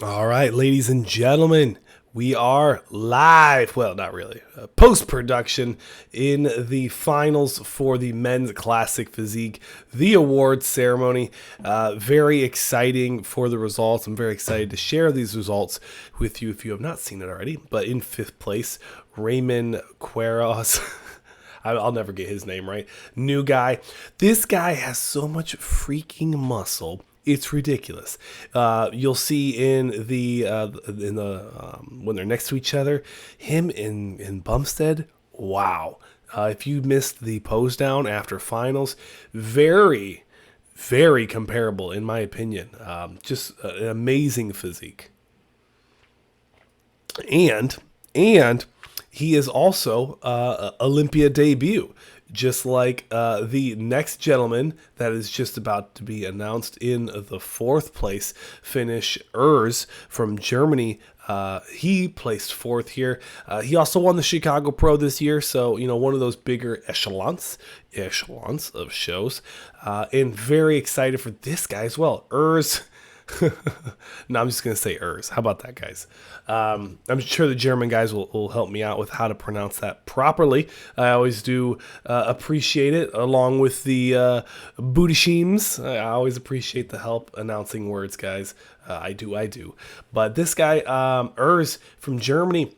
All right, ladies and gentlemen, we are live. Well, not really. Post-production in the finals for the men's classic physique, the awards ceremony. Very exciting for the results. I'm very excited to share these results with you if you have not seen it already. But in fifth place, Raymond Queiroz. I'll never get his name right. New guy. This guy has so much freaking muscle. It's ridiculous. You'll see in the when they're next to each other, him in Bumstead. Wow. If you missed the pose down after finals, very, very comparable in my opinion. Just an amazing physique. And he is also Olympia debut, just like the next gentleman that is just about to be announced in the fourth place finish, Urs from Germany. He placed fourth here. He also won the Chicago Pro this year, so one of those bigger echelons of shows. And very excited for this guy as well, Urs. No, I'm just going to say Urs. How about that, guys? I'm sure the German guys will help me out with how to pronounce that properly. I always do appreciate it, along with the Budishims. I always appreciate the help announcing words, guys. I do. But this guy, Urs from Germany,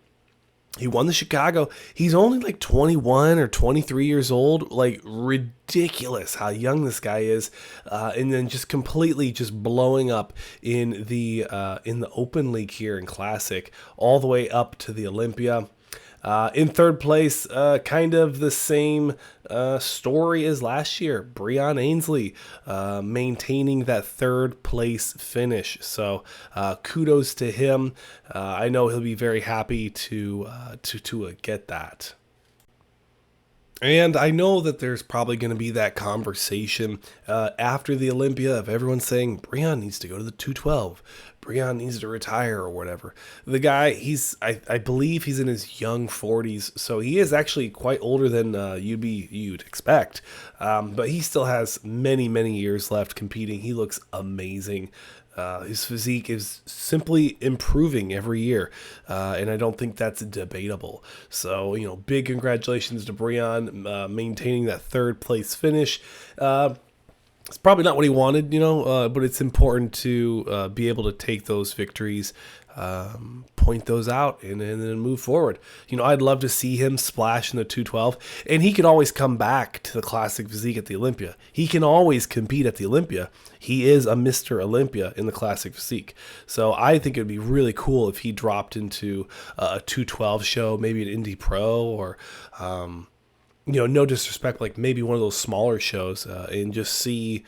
he won the Chicago. He's only like 21 or 23 years old. Like, ridiculous how young this guy is. And then just completely just blowing up in the Open League here in Classic, all the way up to the Olympia. In third place, kind of the same story as last year. Breon Ainsley maintaining that third place finish. So kudos to him. I know he'll be very happy to get that. And I know that there's probably going to be that conversation after the Olympia of everyone saying Breon needs to go to the 212. Breon needs to retire or whatever. The guy, I believe he's in his young 40s, so he is actually quite older than you'd expect. But he still has many, many years left competing. He looks amazing. His physique is simply improving every year, and I don't think that's debatable. So, big congratulations to Breon maintaining that third place finish. It's probably not what he wanted, but it's important to be able to take those victories, point those out, and then move forward. I'd love to see him splash in the 212, and he can always come back to the classic physique at the Olympia. He can always compete at the Olympia. He is a Mr. Olympia in the classic physique. So I think it would be really cool if he dropped into a 212 show, maybe an Indie Pro or no disrespect, like maybe one of those smaller shows, and just see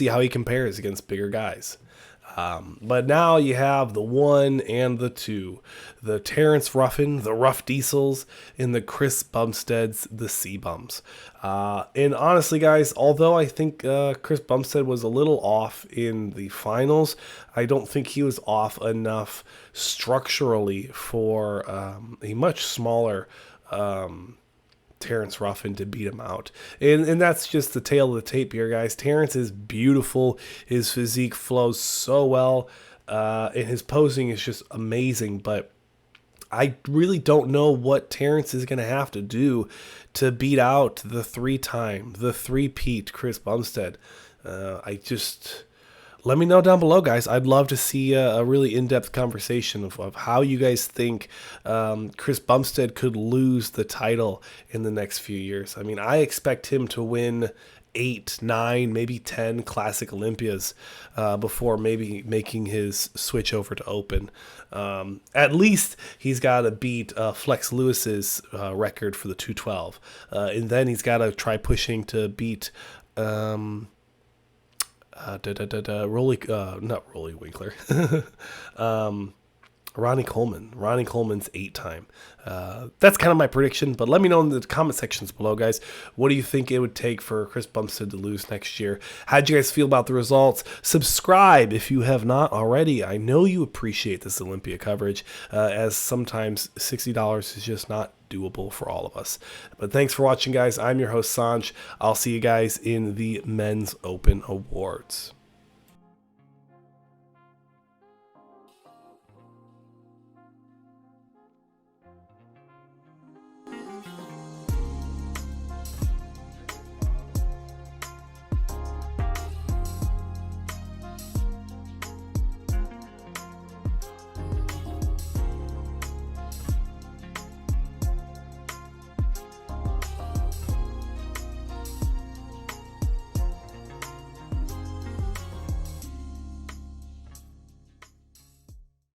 how he compares against bigger guys. But now you have the 1 and the 2, the Terrence Ruffin, the Rough Diesels, and the Chris Bumsteads, the C Bums. And honestly, guys, although I think Chris Bumstead was a little off in the finals, I don't think he was off enough structurally for a much smaller Terrence Ruffin to beat him out. And that's just the tail of the tape here, guys. Terrence is beautiful. His physique flows so well, and his posing is just amazing. But I really don't know what Terrence is going to have to do to beat out the three-peat Chris Bumstead. Let me know down below, guys. I'd love to see a really in-depth conversation of how you guys think Chris Bumstead could lose the title in the next few years. I mean, I expect him to win 8, 9, maybe 10 Classic Olympias before maybe making his switch over to Open. At least he's got to beat Flex Lewis's record for the 212. And then he's got to try pushing to beat... not Rolly Winkler. Ronnie Coleman. Ronnie Coleman's 8-time. That's kind of my prediction, but let me know in the comment sections below, guys. What do you think it would take for Chris Bumstead to lose next year? How'd you guys feel about the results? Subscribe if you have not already. I know you appreciate this Olympia coverage, as sometimes $60 is just not doable for all of us. But thanks for watching, guys. I'm your host, Sanj. I'll see you guys in the Men's Open Awards.